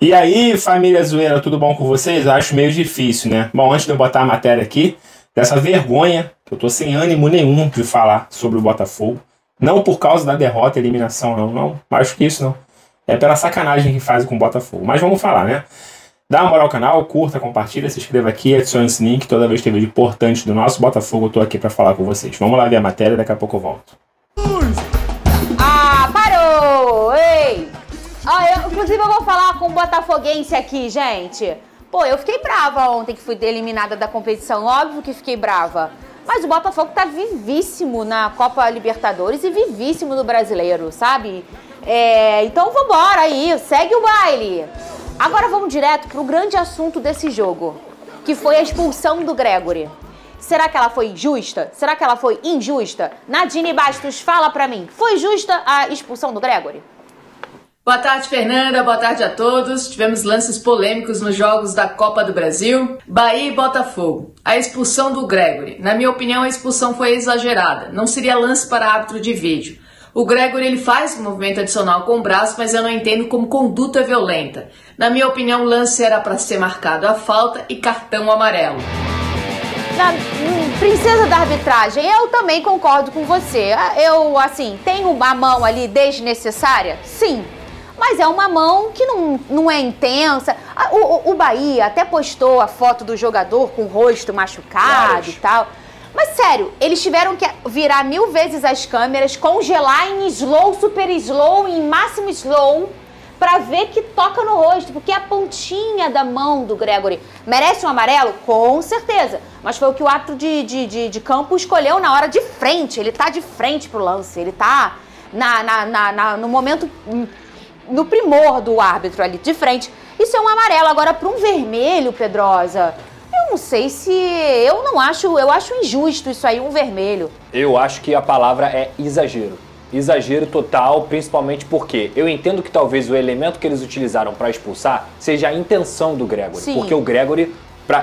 E aí, família zoeira, tudo bom com vocês? Eu acho meio difícil, né? Bom, antes de eu botar a matéria aqui, dessa vergonha, que eu tô sem ânimo nenhum de falar sobre o Botafogo. Não por causa da derrota, eliminação, não. Mais que isso, não. É pela sacanagem que fazem com o Botafogo. Mas vamos falar, né? Dá uma moral ao canal, curta, compartilha, se inscreva aqui, adicione esse link. Toda vez que tem vídeo importante do nosso Botafogo, eu tô aqui pra falar com vocês. Vamos lá ver a matéria, daqui a pouco eu volto. Ah, parou! Ei! Inclusive eu vou falar com o botafoguense aqui, gente. Pô, eu fiquei brava ontem que fui eliminada da competição. Óbvio que fiquei brava. Mas o Botafogo tá vivíssimo na Copa Libertadores e vivíssimo no Brasileiro, sabe? Então vambora aí, segue o baile. Agora vamos direto pro grande assunto desse jogo, que foi a expulsão do Gregore. Será que ela foi justa? Será que ela foi injusta? Nadine Bastos, fala pra mim, foi justa a expulsão do Gregore? Boa tarde, Fernanda. Boa tarde a todos. Tivemos lances polêmicos nos jogos da Copa do Brasil. Bahia e Botafogo. A expulsão do Gregore. Na minha opinião, a expulsão foi exagerada. Não seria lance para árbitro de vídeo. O Gregore, ele faz um movimento adicional com o braço, mas eu não entendo como conduta violenta. Na minha opinião, o lance era para ser marcado a falta e cartão amarelo. Princesa da arbitragem, eu também concordo com você. Tenho uma mão ali desnecessária? Sim. Mas é uma mão que não é intensa. O Bahia até postou a foto do jogador com o rosto machucado e tal. Mas sério, eles tiveram que virar 1000 vezes as câmeras, congelar em slow, super slow, em máximo slow, pra ver que toca no rosto. Porque a pontinha da mão do Gregore merece um amarelo? Com certeza. Mas foi o que o árbitro de campo escolheu na hora de frente. Ele tá de frente pro lance. Ele tá no momento... no primor do árbitro ali de frente. Isso é um amarelo. Agora, para um vermelho, Pedrosa, eu não sei se... eu acho injusto isso aí, um vermelho. Eu acho que a palavra é exagero. Exagero total, principalmente porque eu entendo que talvez o elemento que eles utilizaram para expulsar seja a intenção do Gregore. Sim. Porque o Gregore,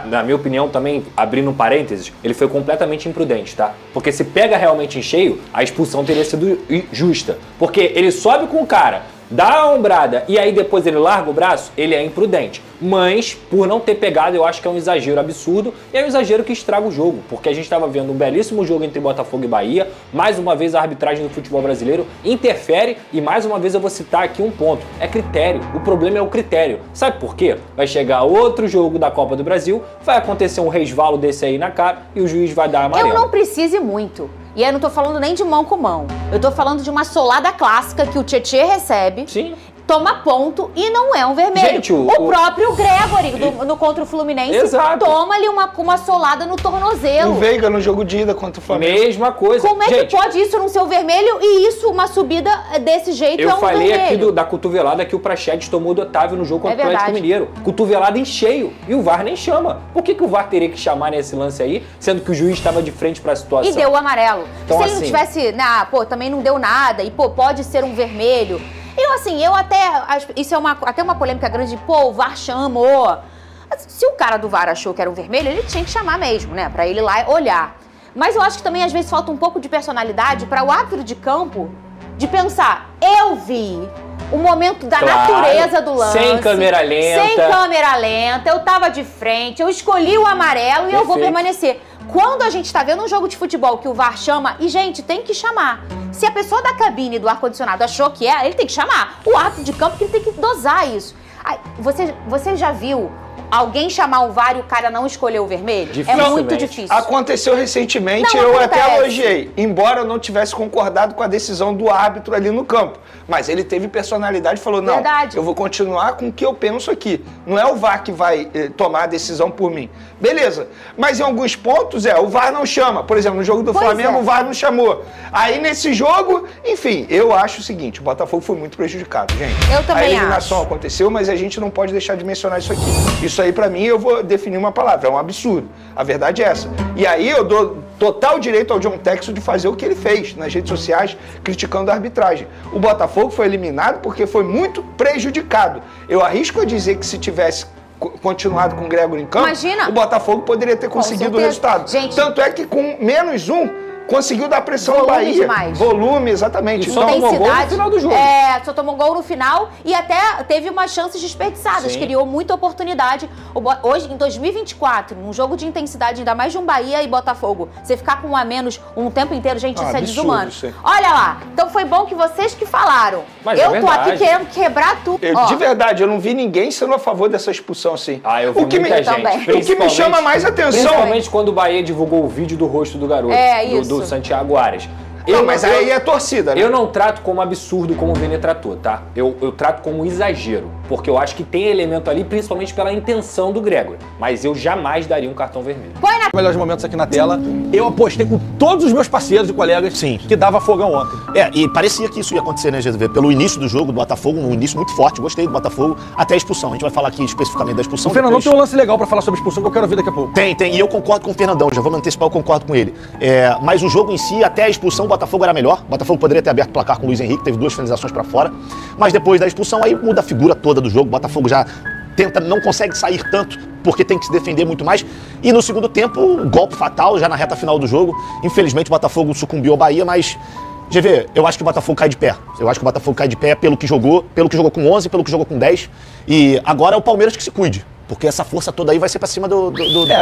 na minha opinião, também, abrindo um parênteses, ele foi completamente imprudente, tá? Porque se pega realmente em cheio, a expulsão teria sido justa. Porque ele sobe com o cara, dá a ombrada e aí depois ele larga o braço, ele é imprudente. Mas, por não ter pegado, eu acho que é um exagero absurdo e é um exagero que estraga o jogo. Porque a gente estava vendo um belíssimo jogo entre Botafogo e Bahia. Mais uma vez a arbitragem do futebol brasileiro interfere e mais uma vez eu vou citar aqui um ponto. É critério. O problema é o critério. Sabe por quê? Vai chegar outro jogo da Copa do Brasil, vai acontecer um resvalo desse aí na cara e o juiz vai dar amarelo. Eu não precise muito. E aí eu não tô falando nem de mão com mão. Eu tô falando de uma solada clássica que o Tietê recebe. Sim. Toma ponto e não é um vermelho. Gente, o próprio Gregore no contra o Fluminense. Exato. Toma ali uma solada no tornozelo. O Veiga no jogo de ida contra o Flamengo. Mesma coisa. Como é que pode isso não ser o vermelho e isso, uma subida desse jeito, é um vermelho? Eu falei aqui da cotovelada que o Praxedes tomou do Otávio no jogo contra o Atlético Mineiro. Cotovelada em cheio. E o VAR nem chama. Por que o VAR teria que chamar nesse lance aí, sendo que o juiz estava de frente para a situação? E deu o amarelo. Então, se ele não tivesse, também não deu nada, e pode ser um vermelho. Isso é até uma polêmica grande, o VAR chamou. Se o cara do VAR achou que era um vermelho, ele tinha que chamar mesmo, né? Pra ele ir lá olhar. Mas eu acho que também, às vezes, falta um pouco de personalidade para o árbitro de campo de pensar, eu vi o momento da natureza do lance. Sem câmera lenta. Sem câmera lenta, eu tava de frente, eu escolhi o amarelo e eu vou permanecer. Quando a gente tá vendo um jogo de futebol que o VAR chama, e gente, tem que chamar. Se a pessoa da cabine do ar-condicionado achou que ele tem que chamar. O árbitro de campo que ele tem que dosar isso. Você já viu alguém chamar o VAR e o cara não escolher o vermelho? É muito difícil. Aconteceu recentemente, eu até elogiei, embora eu não tivesse concordado com a decisão do árbitro ali no campo. Mas ele teve personalidade e falou, não, eu vou continuar com o que eu penso aqui. Não é o VAR que vai tomar a decisão por mim. Beleza. Mas em alguns pontos, o VAR não chama. Por exemplo, no jogo do Flamengo, o VAR não chamou. Aí nesse jogo, enfim, eu acho o seguinte, o Botafogo foi muito prejudicado, gente. Eu também acho. A eliminação aconteceu, mas a gente não pode deixar de mencionar isso aqui. Isso aí, pra mim, eu vou definir uma palavra, é um absurdo. A verdade é essa. E aí eu dou total direito ao John Textor de fazer o que ele fez nas redes sociais, criticando a arbitragem. O Botafogo foi eliminado porque foi muito prejudicado. Eu arrisco a dizer que se tivesse continuado com o Gregore em campo, o Botafogo poderia ter conseguido o resultado. Gente, tanto é que com -1, Conseguiu dar pressão ao Bahia. Demais. Volume, exatamente. Só tomou gol no final do jogo. Só tomou gol no final e até teve umas chances desperdiçadas. Sim. Criou muita oportunidade. Hoje, em 2024, num jogo de intensidade, ainda mais de um Bahia e Botafogo, você ficar com um a menos um tempo inteiro, gente, isso é desumano. Olha lá, então foi bom que vocês que falaram. Mas eu tô aqui querendo quebrar tudo. De verdade, eu não vi ninguém sendo a favor dessa expulsão assim. Eu vi muita gente. O que me chama mais atenção... Principalmente quando o Bahia divulgou o vídeo do rosto do garoto. Do Santiago Arias. Mas aí é torcida, né? Eu não trato como absurdo como o Vene tratou, tá? Eu trato como exagero, porque eu acho que tem elemento ali, principalmente pela intenção do Gregory. Mas eu jamais daria um cartão vermelho. Melhores momentos aqui na tela. Eu apostei com todos os meus parceiros e colegas que dava fogão ontem. E parecia que isso ia acontecer, né, GV? Pelo início do jogo, do Botafogo, um início muito forte. Gostei do Botafogo, até a expulsão. A gente vai falar aqui especificamente da expulsão. O Fernandão tem um lance legal pra falar sobre a expulsão que eu quero ver daqui a pouco. Tem. E eu concordo com o Fernandão. Já vou me antecipar, eu concordo com ele. Mas o jogo em si, até a expulsão, o Botafogo era melhor. O Botafogo poderia ter aberto o placar com o Luiz Henrique, teve 2 finalizações pra fora. Mas depois da expulsão, aí muda a figura toda do jogo. O Botafogo já não consegue sair tanto, porque tem que se defender muito mais. E no segundo tempo, um golpe fatal, já na reta final do jogo. Infelizmente, o Botafogo sucumbiu ao Bahia, mas... GV, eu acho que o Botafogo cai de pé. Eu acho que o Botafogo cai de pé pelo que jogou com 11, pelo que jogou com 10. E agora é o Palmeiras que se cuide. Porque essa força toda aí vai ser pra cima do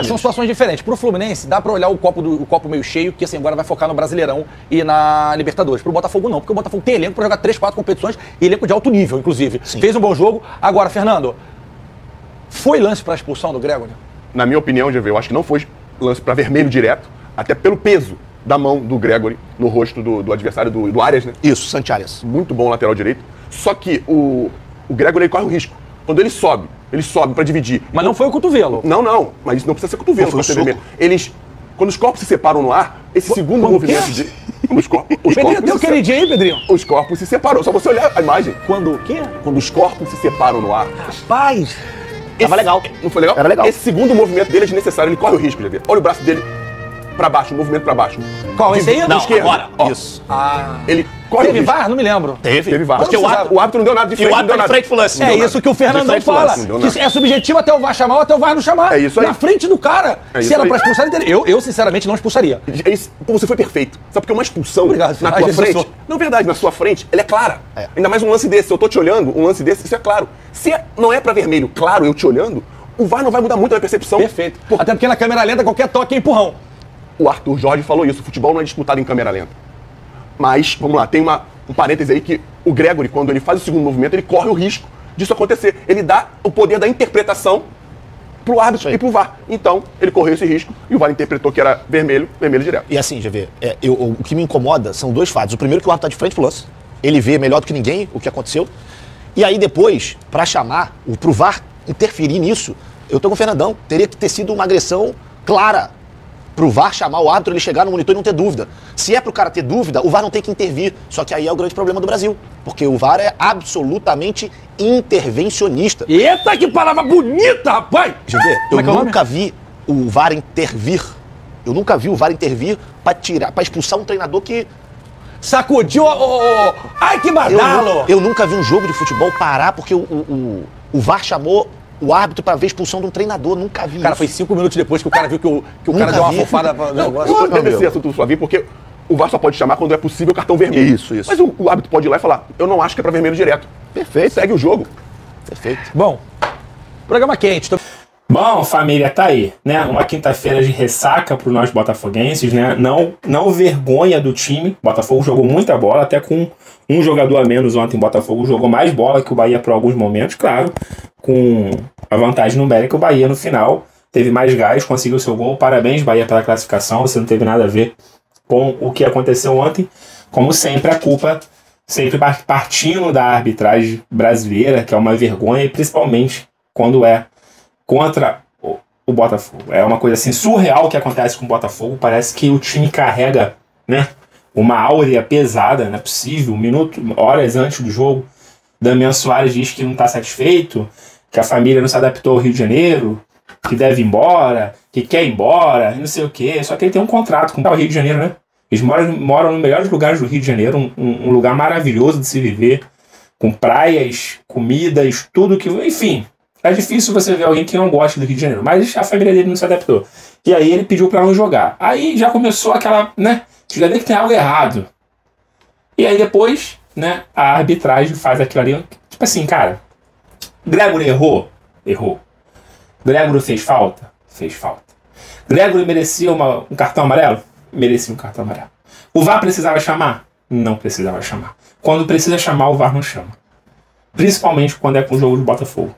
são situações diferentes. Pro Fluminense, dá pra olhar o copo meio cheio, que assim, agora vai focar no Brasileirão e na Libertadores. Pro Botafogo não, porque o Botafogo tem elenco pra jogar 3, 4 competições, e elenco de alto nível, inclusive. Sim. Fez um bom jogo. Agora, Fernando, foi lance pra expulsão do Gregory? Na minha opinião, GV, eu acho que não foi lance pra vermelho direto, até pelo peso da mão do Gregory no rosto do adversário, do Arias, né? Isso, Santiago. Muito bom lateral direito. Só que o Gregory corre o risco. Quando ele sobe pra dividir. Mas não foi o cotovelo. Não, mas isso não precisa ser cotovelo pra ser vermelho. Quando os corpos se separam no ar, esse segundo movimento de... Pedrinho, tem o queridinho aí, Pedrinho? Os corpos se separam, só você olhar a imagem. Quando o quê? Quando os corpos se separam no ar. Rapaz! Tava legal. Não foi legal? Era legal. Esse segundo movimento dele é desnecessário, ele corre o risco de ver. Olha o braço dele pra baixo, o movimento pra baixo. Qual, esse aí? Não, esquerda. agora. Ó, isso. Ele corre Teve o risco. VAR? Não me lembro. Teve VAR. Porque o árbitro não deu nada de frente. E o árbitro de frente falou assim. É isso que o Fernandão fala. Que é subjetivo até o VAR chamar ou até o VAR não chamar. É isso aí. Na frente do cara. Se era pra expulsar, eu sinceramente não expulsaria. Você foi perfeito. Sabe porque uma expulsão Obrigado, na tua frente... Não, verdade, na sua frente, ela é clara. Ainda mais um lance desse. Se eu tô te olhando, um lance desse, isso é claro. Se não é pra vermelho claro, eu te olhando, o VAR não vai mudar muito a percepção. Perfeito. Até porque na câmera lenta qualquer toque é empurrão. O Arthur Jorge falou isso, o futebol não é disputado em câmera lenta. Mas, vamos lá, tem um parêntese aí que o Gregory, quando ele faz o segundo movimento, ele corre o risco disso acontecer. Ele dá o poder da interpretação pro árbitro e pro VAR. Então, ele correu esse risco e o VAR interpretou que era vermelho direto. E assim, GV, o que me incomoda são 2 fatos. O primeiro que o árbitro tá de frente pro lance. Ele vê melhor do que ninguém o que aconteceu. E aí depois, pra chamar, pro VAR interferir nisso, eu tô com o Fernandão. Teria que ter sido uma agressão clara. Pro VAR chamar o árbitro, ele chegar no monitor e não ter dúvida. Se é pro cara ter dúvida, o VAR não tem que intervir. Só que aí é o grande problema do Brasil. Porque o VAR é absolutamente intervencionista. Eita, que palavra bonita, rapaz! GV, eu nunca vi o VAR intervir. Eu nunca vi o VAR intervir pra expulsar um treinador que... Sacudiu Ai, que badalo! Eu nunca vi um jogo de futebol parar porque o VAR chamou o árbitro pra ver a expulsão de um treinador. Nunca vi. Cara, foi 5 minutos depois que o cara viu que o cara deu uma fofada no negócio. Não deve ser assunto do Flavinho, porque o VAR só pode chamar quando é possível cartão vermelho. Isso. Mas o árbitro pode ir lá e falar, eu não acho que é pra vermelho direto. Perfeito. Segue o jogo. Perfeito. Bom, programa quente. Bom, família, tá aí, né? Uma quinta-feira de ressaca para nós botafoguenses, né? Não vergonha do time. O Botafogo jogou muita bola, até com um jogador a menos ontem. O Botafogo jogou mais bola que o Bahia por alguns momentos, claro, com a vantagem numérica. O Bahia, no final, teve mais gás, conseguiu seu gol. Parabéns, Bahia, pela classificação. Você não teve nada a ver com o que aconteceu ontem. Como sempre, a culpa sempre partindo da arbitragem brasileira, que é uma vergonha, e principalmente quando é contra o Botafogo. É uma coisa assim surreal que acontece com o Botafogo. Parece que o time carrega, né, uma áurea pesada. Não é possível. Horas antes do jogo, Damian Soares diz que não está satisfeito, que a família não se adaptou ao Rio de Janeiro, que deve ir embora, que quer ir embora, não sei o quê. Só que ele tem um contrato com o Rio de Janeiro, né? Eles moram nos melhores lugares do Rio de Janeiro, um lugar maravilhoso de se viver, com praias, comidas, tudo que... Enfim, é difícil você ver alguém que não gosta do Rio de Janeiro, mas a família dele não se adaptou. E aí ele pediu pra não jogar. Aí já começou aquela, né? Você já vê que tem algo errado. E aí depois, né, a arbitragem faz aquilo ali. Tipo assim, cara, Gregory errou? Errou. Gregory fez falta? Fez falta. Gregory merecia um cartão amarelo? Merecia um cartão amarelo. O VAR precisava chamar? Não precisava chamar. Quando precisa chamar, o VAR não chama. Principalmente quando é com o jogo de Botafogo.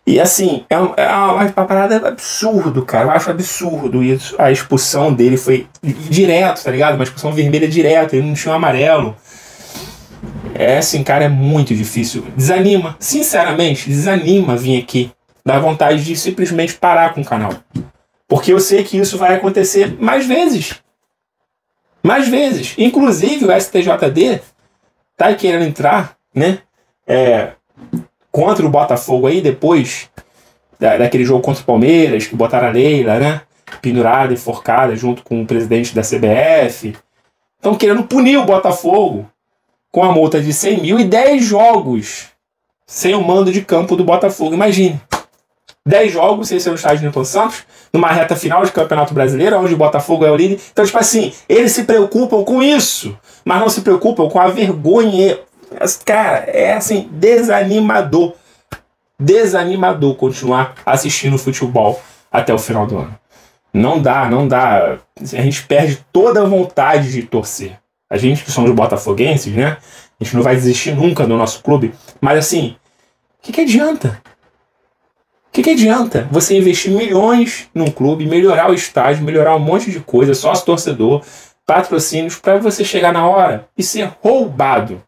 E assim, é uma parada absurdo, cara. Eu acho absurdo isso. A expulsão dele foi direto, tá ligado? Uma expulsão vermelha direto, ele não tinha um amarelo. É assim, cara, é muito difícil. Desanima, sinceramente, desanima vir aqui. Dá vontade de simplesmente parar com o canal. Porque eu sei que isso vai acontecer mais vezes. Mais vezes. Inclusive o STJD tá querendo entrar, né? Contra o Botafogo aí, depois daquele jogo contra o Palmeiras, que botaram a Leila, né? Pendurada, enforcada, junto com o presidente da CBF. Estão querendo punir o Botafogo com a multa de 100 mil e 10 jogos sem o mando de campo do Botafogo. Imagine. 10 jogos sem ser no estádio Newton Santos, numa reta final de Campeonato Brasileiro, onde o Botafogo é o líder. Então, tipo assim, eles se preocupam com isso, mas não se preocupam com a vergonha. Cara, é assim, desanimador. Desanimador continuar assistindo futebol até o final do ano. Não dá. A gente perde toda a vontade de torcer. A gente que somos botafoguenses, né? A gente não vai desistir nunca do nosso clube. Mas assim, o que adianta? O que adianta você investir milhões num clube, melhorar o estádio, melhorar um monte de coisa, sócio torcedor, patrocínios, para você chegar na hora e ser roubado?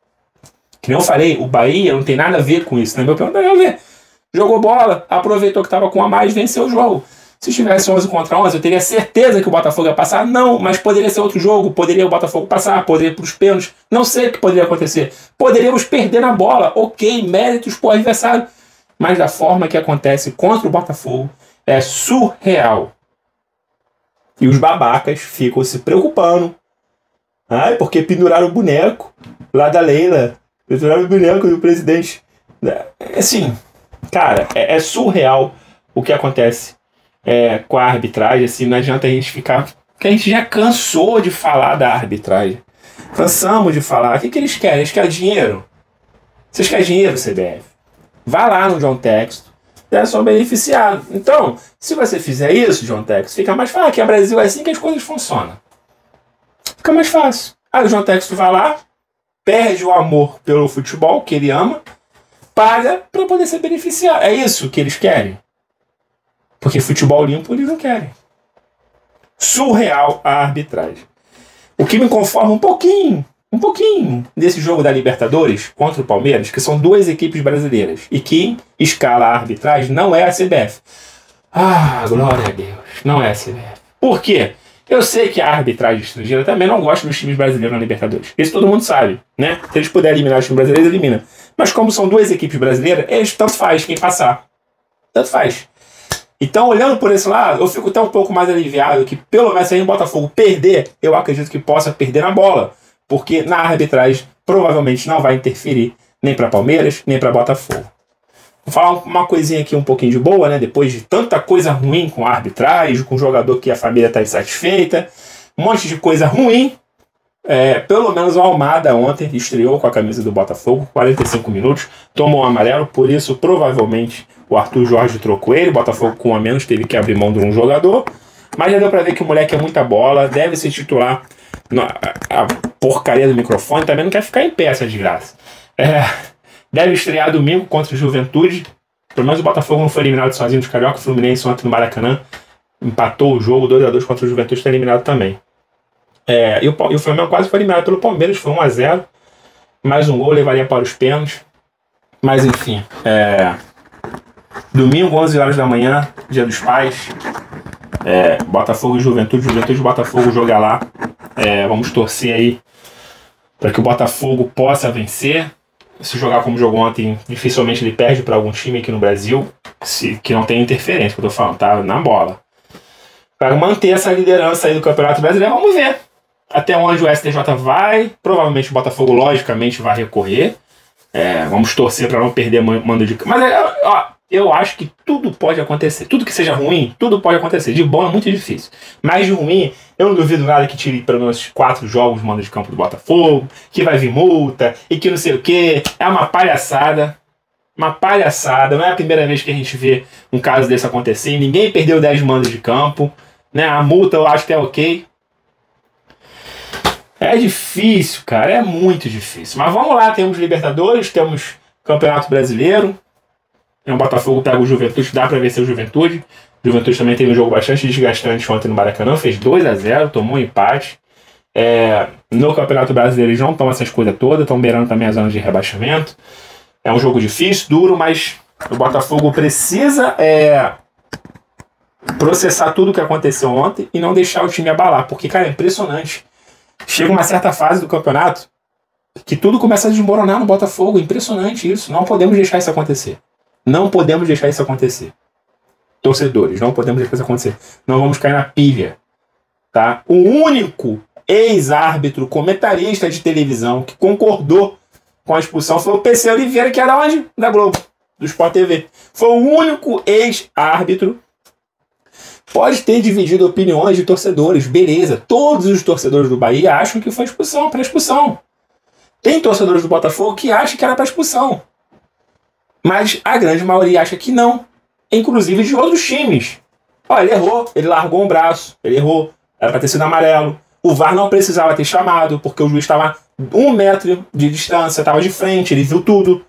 Que nem eu falei, o Bahia não tem nada a ver com isso, né? Meu plano não tem nada a ver. Jogou bola, aproveitou que estava com a mais, venceu o jogo. Se tivesse 11 contra 11, eu teria certeza que o Botafogo ia passar? Não, mas poderia ser outro jogo, poderia o Botafogo passar, poderia ir para os pênaltis, não sei o que poderia acontecer. Poderíamos perder na bola, ok, méritos pro adversário. Mas da forma que acontece contra o Botafogo, é surreal. E os babacas ficam se preocupando. Ai, porque penduraram o boneco lá da Leila. Penduraram o boneco do presidente. Assim, cara, é surreal o que acontece com a arbitragem. Assim, não adianta a gente ficar... Porque a gente já cansou de falar da arbitragem. Cansamos de falar. O que eles querem? Eles querem dinheiro. Vocês querem dinheiro, CBF? Vá lá no John Texto, é só beneficiado. Então, se você fizer isso, John Texto, fica mais fácil. Aqui no Brasil é assim que as coisas funcionam. Fica mais fácil. Aí o John Texto vai lá, perde o amor pelo futebol que ele ama, paga para poder ser beneficiado. É isso que eles querem? Porque futebol limpo eles não querem. Surreal a arbitragem. O que me conforma um pouquinho desse jogo da Libertadores contra o Palmeiras, que são duas equipes brasileiras, e quem escala a arbitragem não é a CBF. Ah, glória a Deus, não é a CBF. Por quê? Eu sei que a arbitragem estrangeira também não gosta dos times brasileiros na Libertadores. Isso todo mundo sabe, né? Se eles puderem eliminar os times brasileiros, elimina. Mas como são duas equipes brasileiras, eles tanto faz quem passar. Tanto faz. Então, olhando por esse lado, eu fico até um pouco mais aliviado que, pelo menos, se o Botafogo perder, eu acredito que possa perder na bola. Porque na arbitragem provavelmente não vai interferir nem para Palmeiras, nem para Botafogo. Vou falar uma coisinha aqui um pouquinho de boa, né? Depois de tanta coisa ruim com a arbitragem, com o jogador que a família está insatisfeita, um monte de coisa ruim. Pelo menos o Almada ontem estreou com a camisa do Botafogo, 45 minutos, tomou um amarelo, por isso provavelmente o Arthur Jorge trocou ele, o Botafogo com um a menos teve que abrir mão de um jogador, mas já deu para ver que o moleque é muita bola, deve se titular. A porcaria do microfone também não quer ficar em pé essa desgraça. Deve estrear domingo contra o Juventude. Pelo menos o Botafogo não foi eliminado sozinho dos Carioca. O Fluminense ontem no Maracanã empatou o jogo 2-2 contra o Juventude, está eliminado também. E o Flamengo quase foi eliminado pelo Palmeiras, foi 1-0. Mais um gol levaria para os pênaltis. Mas enfim, domingo, 11 horas da manhã, Dia dos Pais. Botafogo e Juventude e Botafogo joga lá. Vamos torcer aí para que o Botafogo possa vencer. Se jogar como jogou ontem, dificilmente ele perde para algum time aqui no Brasil que não tem interferência, que eu tô falando, tá na bola. Para manter essa liderança aí do Campeonato Brasileiro, vamos ver até onde o STJ vai. Provavelmente o Botafogo, logicamente, vai recorrer. Vamos torcer para não perder mando de... Mas, Eu acho que tudo pode acontecer. Tudo que seja ruim, tudo pode acontecer. De bom é muito difícil. Mas de ruim, eu não duvido nada que tire pelo menos 4 jogos de mando de campo do Botafogo, que vai vir multa e que não sei o quê. É uma palhaçada. Uma palhaçada. Não é a primeira vez que a gente vê um caso desse acontecer. Ninguém perdeu 10 mandos de campo. Né? A multa eu acho que é ok. É difícil, cara. É muito difícil. Mas vamos lá. Temos Libertadores, temos Campeonato Brasileiro. O Botafogo pega o Juventude, dá pra vencer o Juventude. O Juventude também teve um jogo bastante desgastante ontem no Maracanã, fez 2-0, tomou um empate. No Campeonato Brasileiro eles não estão essas coisas todas, estão beirando também a zona de rebaixamento. É um jogo difícil, duro, mas o Botafogo precisa processar tudo o que aconteceu ontem e não deixar o time abalar, porque, cara, é impressionante. Chega uma certa fase do campeonato que tudo começa a desmoronar no Botafogo, impressionante isso, não podemos deixar isso acontecer. Não podemos deixar isso acontecer. Torcedores, não podemos deixar isso acontecer. Não vamos cair na pilha. Tá? O único ex-árbitro, comentarista de televisão que concordou com a expulsão foi o PC Oliveira, que era onde? Da Globo, do Sport TV. Foi o único ex-árbitro. Pode ter dividido opiniões de torcedores, beleza. Todos os torcedores do Bahia acham que foi expulsão, para expulsão. Tem torcedores do Botafogo que acham que era para expulsão. Mas a grande maioria acha que não. Inclusive de outros times. Ele errou, ele largou um braço, ele errou, era para ter sido amarelo. O VAR não precisava ter chamado, porque o juiz estava 1 metro de distância, estava de frente, ele viu tudo.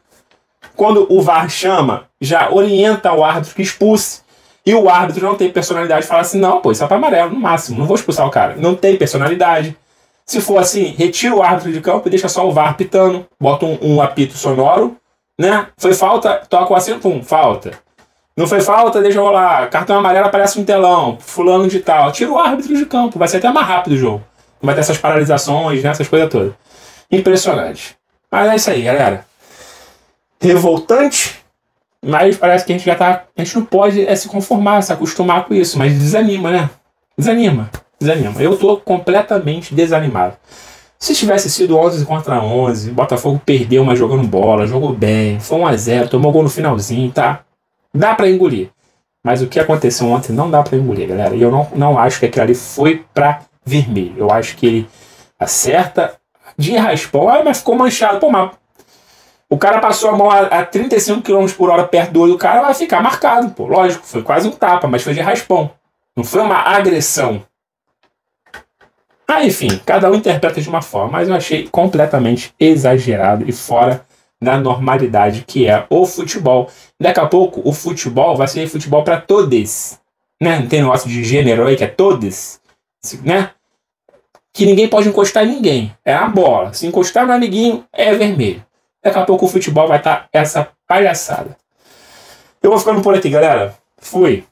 Quando o VAR chama, já orienta o árbitro que expulse. E o árbitro não tem personalidade de falar assim, não, pô, isso é para amarelo, no máximo, não vou expulsar o cara. Não tem personalidade. Se for assim, retira o árbitro de campo e deixa só o VAR pitando, bota um apito sonoro, né? Foi falta, toca o assino, pum, falta. Não foi falta, deixa rolar. Cartão amarelo aparece no telão, fulano de tal. Tira o árbitro de campo, vai ser até mais rápido o jogo. Não vai ter essas paralisações, né? Essas coisas todas. Impressionante. Mas é isso aí, galera. Revoltante, mas parece que a gente já tá... A gente não pode se conformar, se acostumar com isso, mas desanima, né? Desanima. Eu tô completamente desanimado. Se tivesse sido 11 contra 11, o Botafogo perdeu, mas jogando bola, jogou bem, foi 1-0, tomou gol no finalzinho, tá? Dá pra engolir. Mas o que aconteceu ontem não dá pra engolir, galera. E eu não acho que aquilo ali foi pra vermelho. Eu acho que ele acerta de raspão. Mas ficou manchado. Pô, mas o cara passou a mão a 35 km por hora perto do olho do cara, vai ficar marcado, pô. Lógico, foi quase um tapa, mas foi de raspão. Não foi uma agressão. Enfim, cada um interpreta de uma forma, mas eu achei completamente exagerado e fora da normalidade que é o futebol. Daqui a pouco o futebol vai ser futebol para todos, né? Não tem negócio de gênero aí que é todos, né? Que ninguém pode encostar em ninguém, é a bola. Se encostar no amiguinho é vermelho. Daqui a pouco o futebol vai estar essa palhaçada. Eu vou ficando por aqui, galera. Fui.